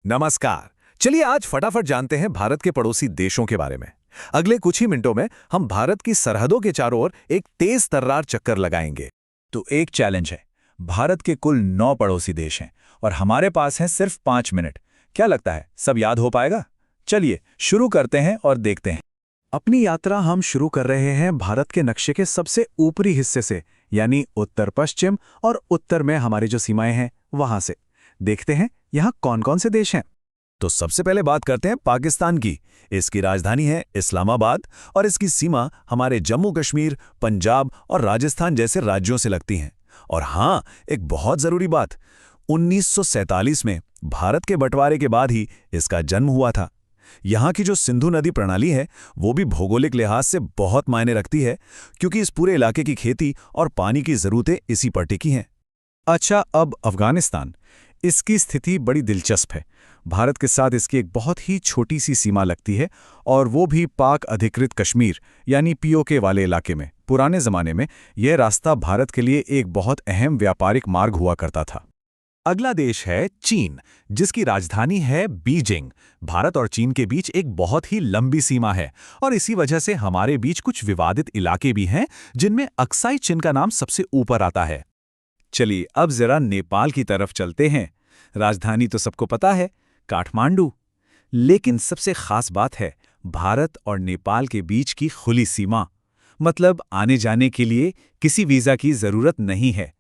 नमस्कार। चलिए आज फटाफट जानते हैं भारत के पड़ोसी देशों के बारे में। अगले कुछ ही मिनटों में हम भारत की सरहदों के चारों ओर एक तेज तर्रार चक्कर लगाएंगे। तो एक चैलेंज है। भारत के कुल 9 पड़ोसी देश हैं और हमारे पास हैं सिर्फ 5 मिनट। क्या लगता है सब याद हो पाएगा? चलिए शुरू करते हैं और देखते हैं। अपनी यात्रा हम शुरू कर रहे हैं भारत के नक्शे के सबसे ऊपरी हिस्से से, यानी उत्तर पश्चिम और उत्तर में हमारी जो सीमाएं हैं वहां से। देखते हैं यहाँ कौन कौन से देश हैं। तो सबसे पहले बात करते हैं पाकिस्तान की। इसकी राजधानी है इस्लामाबाद और इसकी सीमा हमारे जम्मू कश्मीर, पंजाब और राजस्थान जैसे राज्यों से लगती हैं। और हाँ, एक बहुत जरूरी बात, 1947 में भारत के बंटवारे के बाद ही इसका जन्म हुआ था। यहाँ की जो सिंधु नदी प्रणाली है वो भी भौगोलिक लिहाज से बहुत मायने रखती है, क्योंकि इस पूरे इलाके की खेती और पानी की जरूरतें इसी पर टिकी हैं। अच्छा, अब अफगानिस्तान। इसकी स्थिति बड़ी दिलचस्प है। भारत के साथ इसकी एक बहुत ही छोटी सी सीमा लगती है, और वो भी पाक अधिकृत कश्मीर यानी पीओके वाले इलाके में। पुराने ज़माने में यह रास्ता भारत के लिए एक बहुत अहम व्यापारिक मार्ग हुआ करता था। अगला देश है चीन, जिसकी राजधानी है बीजिंग। भारत और चीन के बीच एक बहुत ही लंबी सीमा है और इसी वजह से हमारे बीच कुछ विवादित इलाके भी हैं, जिनमें अक्साई चीन का नाम सबसे ऊपर आता है। चलिए अब जरा नेपाल की तरफ चलते हैं। राजधानी तो सबको पता है, काठमांडू। लेकिन सबसे खास बात है भारत और नेपाल के बीच की खुली सीमा। मतलब आने जाने के लिए किसी वीज़ा की ज़रूरत नहीं है।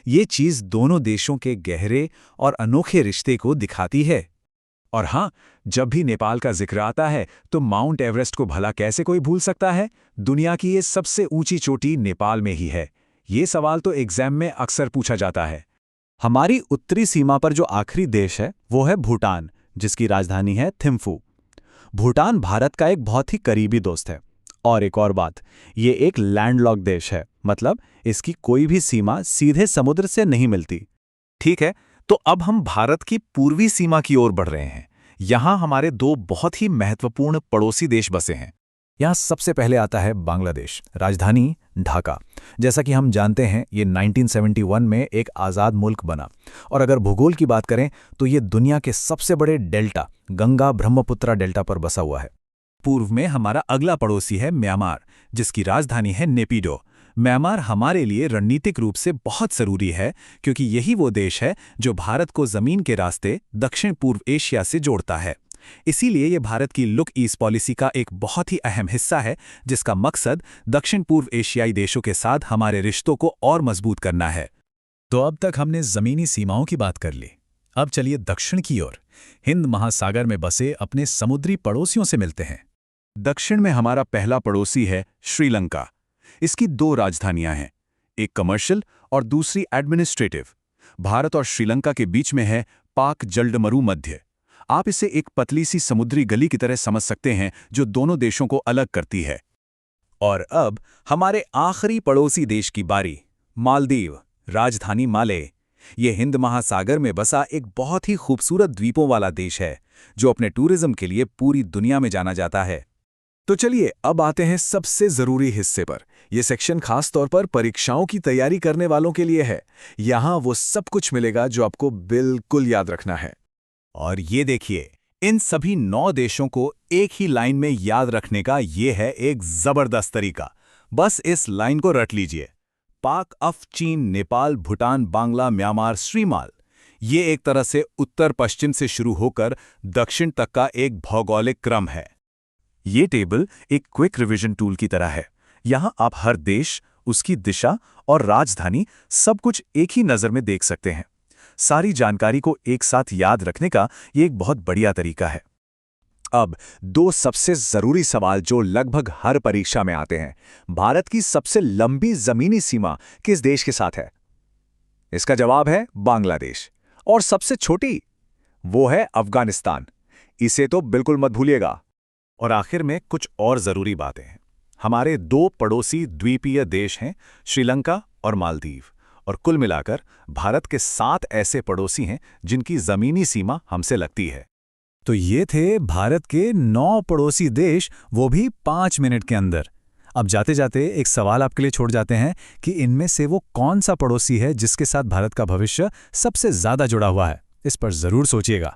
ये चीज़ दोनों देशों के गहरे और अनोखे रिश्ते को दिखाती है। और हाँ, जब भी नेपाल का जिक्र आता है तो माउंट एवरेस्ट को भला कैसे कोई भूल सकता है? दुनिया की ये सबसे ऊंची चोटी नेपाल में ही है। ये सवाल तो एग्जाम में अक्सर पूछा जाता है। हमारी उत्तरी सीमा पर जो आखिरी देश है वो है भूटान, जिसकी राजधानी है थिम्फू। भूटान भारत का एक बहुत ही करीबी दोस्त है। और एक और बात, ये एक लैंडलॉक्ड देश है, मतलब इसकी कोई भी सीमा सीधे समुद्र से नहीं मिलती। ठीक है, तो अब हम भारत की पूर्वी सीमा की ओर बढ़ रहे हैं। यहाँ हमारे दो बहुत ही महत्वपूर्ण पड़ोसी देश बसे हैं। यहाँ सबसे पहले आता है बांग्लादेश, राजधानी ढाका। जैसा कि हम जानते हैं ये 1971 में एक आज़ाद मुल्क बना। और अगर भूगोल की बात करें तो ये दुनिया के सबसे बड़े डेल्टा, गंगा ब्रह्मपुत्रा डेल्टा पर बसा हुआ है। पूर्व में हमारा अगला पड़ोसी है म्यांमार, जिसकी राजधानी है नेपिडो। म्यांमार हमारे लिए रणनीतिक रूप से बहुत जरूरी है, क्योंकि यही वो देश है जो भारत को जमीन के रास्ते दक्षिण पूर्व एशिया से जोड़ता है। इसीलिए ये भारत की लुक ईस्ट पॉलिसी का एक बहुत ही अहम हिस्सा है, जिसका मकसद दक्षिण पूर्व एशियाई देशों के साथ हमारे रिश्तों को और मजबूत करना है। तो अब तक हमने जमीनी सीमाओं की बात कर ली। अब चलिए दक्षिण की ओर, हिंद महासागर में बसे अपने समुद्री पड़ोसियों से मिलते हैं। दक्षिण में हमारा पहला पड़ोसी है श्रीलंका। इसकी 2 राजधानियां हैं, एक कमर्शियल और दूसरी एडमिनिस्ट्रेटिव। भारत और श्रीलंका के बीच में है पाक जलडमरू मध्य। आप इसे एक पतली सी समुद्री गली की तरह समझ सकते हैं जो दोनों देशों को अलग करती है। और अब हमारे आखिरी पड़ोसी देश की बारी, मालदीव, राजधानी माले। ये हिंद महासागर में बसा एक बहुत ही खूबसूरत द्वीपों वाला देश है, जो अपने टूरिज्म के लिए पूरी दुनिया में जाना जाता है। तो चलिए अब आते हैं सबसे जरूरी हिस्से पर। यह सेक्शन खास तौर पर परीक्षाओं की तैयारी करने वालों के लिए है। यहाँ वो सब कुछ मिलेगा जो आपको बिल्कुल याद रखना है। और ये देखिए, इन सभी 9 देशों को एक ही लाइन में याद रखने का ये है एक जबरदस्त तरीका। बस इस लाइन को रट लीजिए। पाक, अफ, चीन, नेपाल, भूटान, बांग्ला, म्यांमार, श्रीमाल। ये एक तरह से उत्तर पश्चिम से शुरू होकर दक्षिण तक का एक भौगोलिक क्रम है। ये टेबल एक क्विक रिवीजन टूल की तरह है। यहाँ आप हर देश, उसकी दिशा और राजधानी सब कुछ एक ही नज़र में देख सकते हैं। सारी जानकारी को एक साथ याद रखने का ये एक बहुत बढ़िया तरीका है। अब 2 सबसे जरूरी सवाल जो लगभग हर परीक्षा में आते हैं। भारत की सबसे लंबी जमीनी सीमा किस देश के साथ है? इसका जवाब है बांग्लादेश। और सबसे छोटी, वो है अफगानिस्तान। इसे तो बिल्कुल मत भूलिएगा। और आखिर में कुछ और जरूरी बातें हैं। हमारे 2 पड़ोसी द्वीपीय देश हैं, श्रीलंका और मालदीव। और कुल मिलाकर भारत के 7 ऐसे पड़ोसी हैं जिनकी जमीनी सीमा हमसे लगती है। तो ये थे भारत के 9 पड़ोसी देश, वो भी 5 मिनट के अंदर। अब जाते जाते एक सवाल आपके लिए छोड़ जाते हैं कि इनमें से वो कौन सा पड़ोसी है जिसके साथ भारत का भविष्य सबसे ज्यादा जुड़ा हुआ है। इस पर जरूर सोचिएगा।